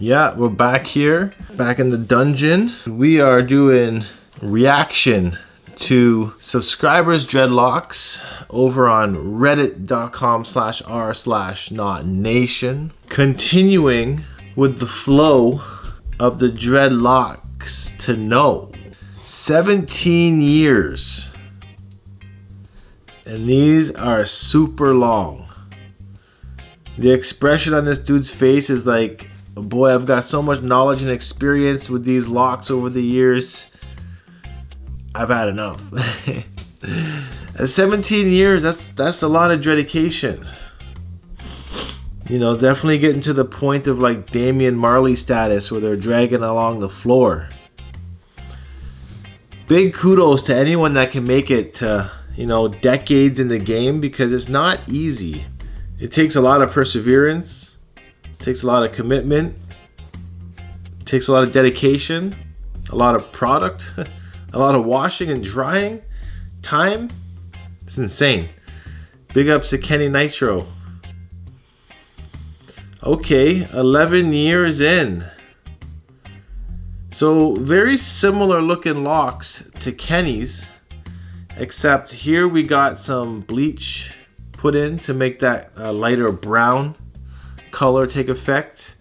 Yeah, we're back here, back in the dungeon. We are doing reaction to subscribers Dreadlocks over on reddit.com/r/notnation. Continuing with the flow of the Dreadlocks to know. 17 years. And these are super long. The expression on this dude's face is like, boy, I've got so much knowledge and experience with these locks over the years. I've had enough. At 17 years, that's a lot of dedication. You know, definitely getting to the point of like Damian Marley status where they're dragging along the floor. Big kudos to anyone that can make it to, you know, decades in the game, because it's not easy. It takes a lot of perseverance. It takes a lot of commitment. It takes a lot of dedication. A lot of product. A lot of washing and drying. Time. It's insane. Big ups to Kenny Nitro. Okay, 11 years in. So very similar looking locks to Kenny's, except here we got some bleach put in to make that lighter brown color take effect.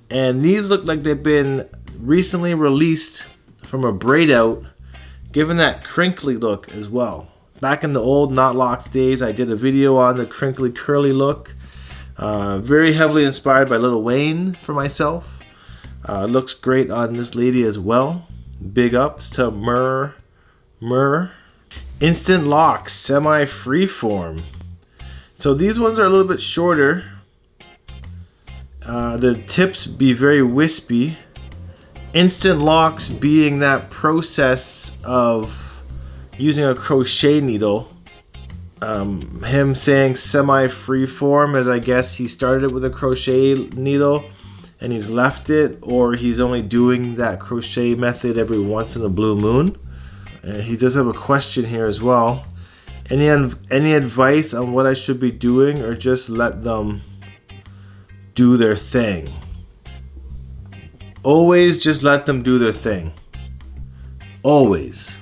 And these look like they've been recently released from a braid out, giving that crinkly look as well. Back in the old Not Locks days, I did a video on the crinkly curly look. Very heavily inspired by Lil Wayne for myself. Looks great on this lady as well. Big ups to Myrrh. Instant locks, semi freeform. So these ones are a little bit shorter. The tips be very wispy. Instant locks being that process of using a crochet needle. Him saying semi freeform, as I guess he started it with a crochet needle and he's left it, or he's only doing that crochet method every once in a blue moon. He does have a question here as well. Any advice on what I should be doing, or just let them do their thing? Always just let them do their thing. Always.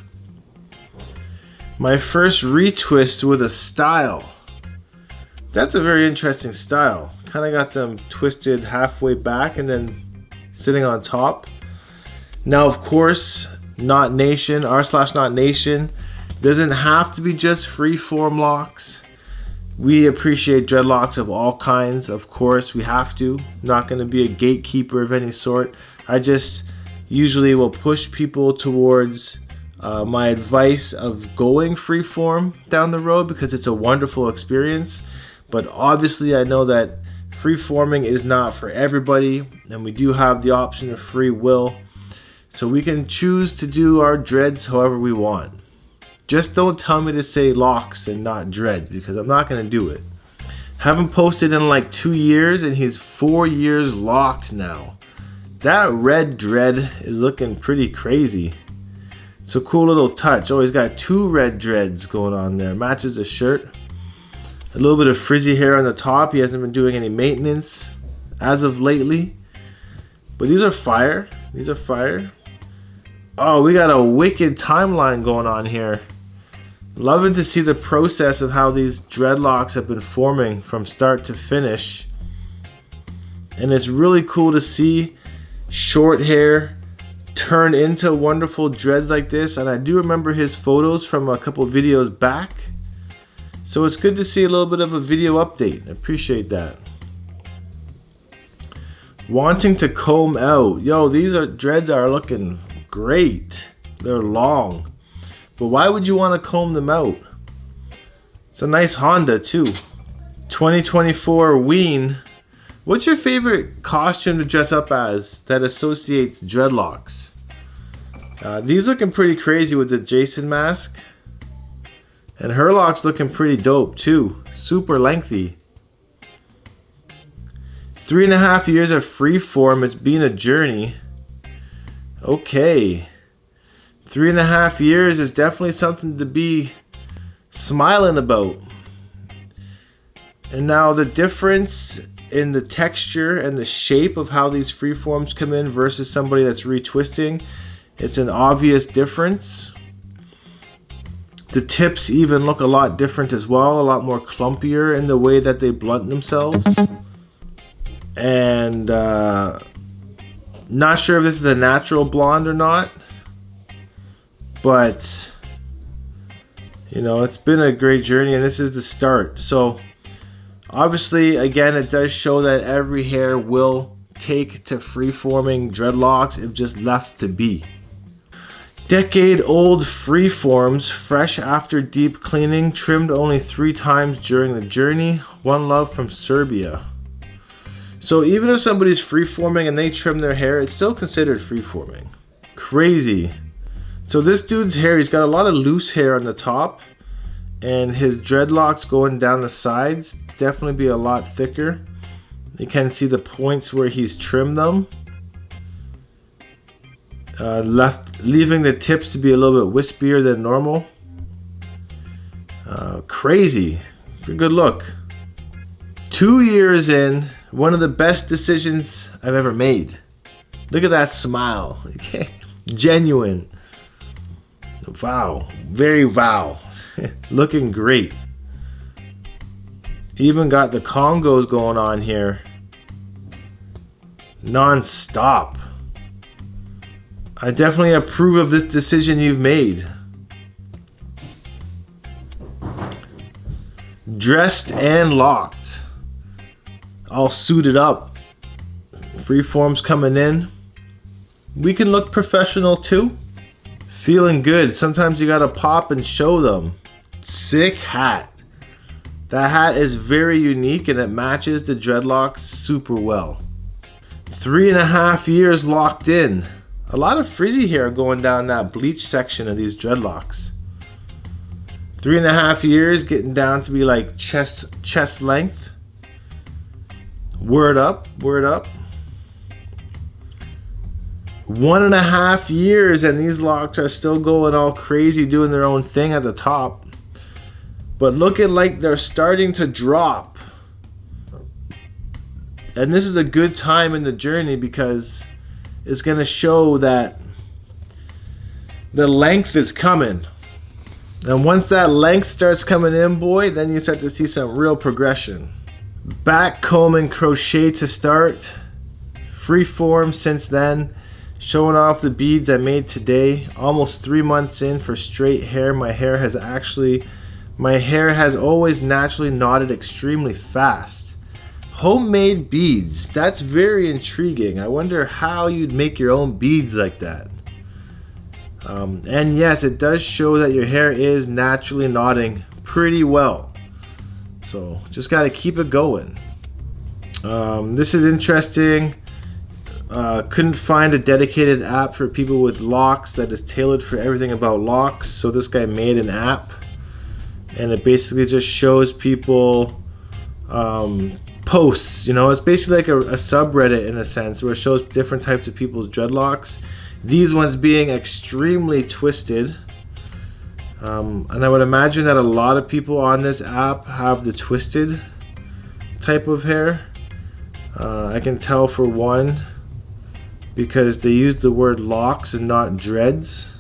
My first retwist with a style. That's a very interesting style. Kind of got them twisted halfway back and then sitting on top. Now, of course, Not Nation, r/Not Nation, doesn't have to be just freeform locks. We appreciate dreadlocks of all kinds, of course. We have to. Not going to be a gatekeeper of any sort. I just usually will push people towards my advice of going freeform down the road, because it's a wonderful experience. But obviously I know that freeforming is not for everybody, and we do have the option of free will. So we can choose to do our dreads however we want. Just don't tell me to say locks and not dreads, because I'm not going to do it. Haven't posted in like 2 years, and he's 4 years locked now. That red dread is looking pretty crazy. It's a cool little touch. Oh, he's got 2 red dreads going on there. Matches the shirt. A little bit of frizzy hair on the top. He hasn't been doing any maintenance as of lately. But these are fire. These are fire. Oh, we got a wicked timeline going on here. Loving to see the process of how these dreadlocks have been forming from start to finish. And it's really cool to see short hair turn into wonderful dreads like this. And I do remember his photos from a couple videos back. So it's good to see a little bit of a video update. I appreciate that. Wanting to comb out. Yo, these dreads are looking great. They're long. But why would you want to comb them out? It's a nice Honda too. 2024 Ween. What's your favorite costume to dress up as that associates dreadlocks? These looking pretty crazy with the Jason mask. And her locks looking pretty dope too. Super lengthy. 3.5 years of freeform. It's been a journey. Okay. 3.5 years is definitely something to be smiling about. And now the difference in the texture and the shape of how these freeforms come in versus somebody that's retwisting. It's an obvious difference. The tips even look a lot different as well, a lot more clumpier in the way that they blunt themselves. And not sure if this is the natural blonde or not, but you know, it's been a great journey, and this is the start. So obviously, again, it does show that every hair will take to freeforming dreadlocks if just left to be. Decade-old freeforms, fresh after deep cleaning, trimmed only 3 times during the journey. One love from Serbia. So even if somebody's freeforming and they trim their hair, it's still considered freeforming. Crazy. So this dude's hair, he's got a lot of loose hair on the top, and his dreadlocks going down the sides definitely be a lot thicker. You can see the points where he's trimmed them. Leaving the tips to be a little bit wispier than normal. Crazy. It's a good look. 2 years in, one of the best decisions I've ever made. Look at that smile. Okay. Genuine. Wow. Very wow. Looking great. Even got the Congos going on here. Non-stop. I definitely approve of this decision you've made. Dressed and locked. All suited up. Freeforms coming in. We can look professional too. Feeling good. Sometimes you gotta pop and show them. Sick hat. That hat is very unique and it matches the dreadlocks super well. 3.5 years locked in. A lot of frizzy hair going down that bleach section of these dreadlocks. 3.5 years getting down to be like chest length. Word up, word up. 1.5 years and these locks are still going all crazy, doing their own thing at the top. But looking like they're starting to drop. And this is a good time in the journey because it's going to show that the length is coming. And once that length starts coming in, boy, then you start to see some real progression. Back comb and crochet to start. Freeform since then. Showing off the beads I made today. Almost 3 months in for straight hair. My hair has always naturally knotted extremely fast. Homemade beads, that's very intriguing. I wonder how you'd make your own beads like that. And yes, it does show that your hair is naturally knotting pretty well. So just got to keep it going. This is interesting. Couldn't find a dedicated app for people with locks that is tailored for everything about locks. So this guy made an app, and it basically just shows people posts. You know, it's basically like a subreddit in a sense, where it shows different types of people's dreadlocks. These ones being extremely twisted. And I would imagine that a lot of people on this app have the twisted type of hair. I can tell for one, because they use the word locks and not dreads.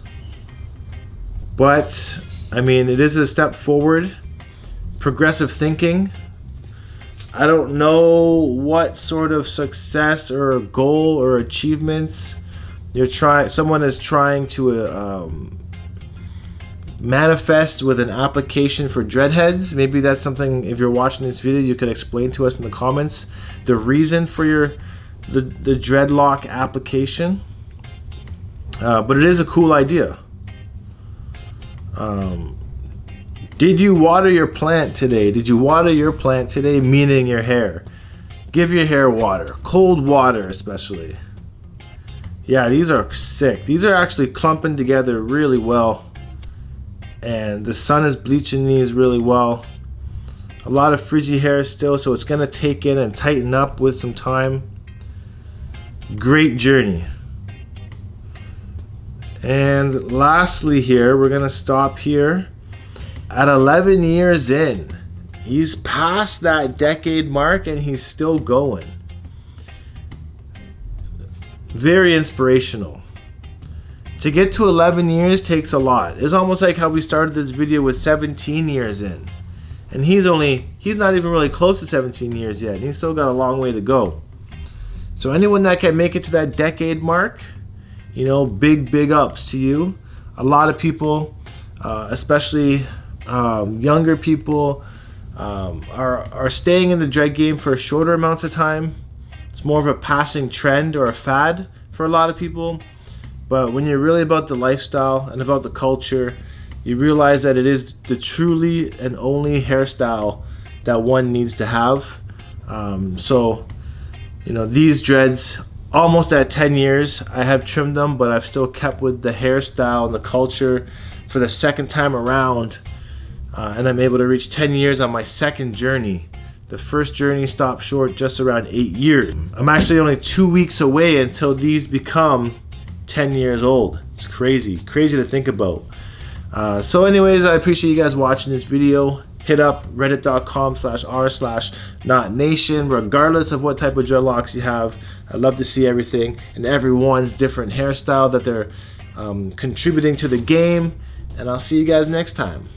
But I mean, it is a step forward. Progressive thinking. I don't know what sort of success or goal or achievements someone is trying to manifest with an application for dreadheads. Maybe that's something, if you're watching this video, you could explain to us in the comments the reason for the dreadlock application. But it is a cool idea. Did you water your plant today? Did you water your plant today? Meaning your hair. Give your hair water. Cold water especially. Yeah, these are sick. These are actually clumping together really well. And the sun is bleaching these really well. A lot of frizzy hair still, so it's going to take in and tighten up with some time. Great journey. And lastly here, we're going to stop here. At 11 years in, He's past that decade mark and he's still going. Very inspirational. To get to 11 years takes a lot. It's almost like how we started this video with 17 years in. And he's not even really close to 17 years yet. He's still got a long way to go. So anyone that can make it to that decade mark, you know, big ups to you. A lot of people, especially younger people, are staying in the Dread game for shorter amounts of time. It's more of a passing trend or a fad for a lot of people. But when you're really about the lifestyle and about the culture, you realize that it is the truly and only hairstyle that one needs to have. So, you know, these dreads, almost at 10 years, I have trimmed them, but I've still kept with the hairstyle and the culture for the second time around. And I'm able to reach 10 years on my second journey. The first journey stopped short just around 8 years. I'm actually only 2 weeks away until these become 10 years old. It's crazy to think about. So anyways, I appreciate you guys watching this video. Hit up reddit.com/r/notnation regardless of what type of dreadlocks you have. I'd love to see everything and everyone's different hairstyle that they're contributing to the game. And I'll see you guys next time.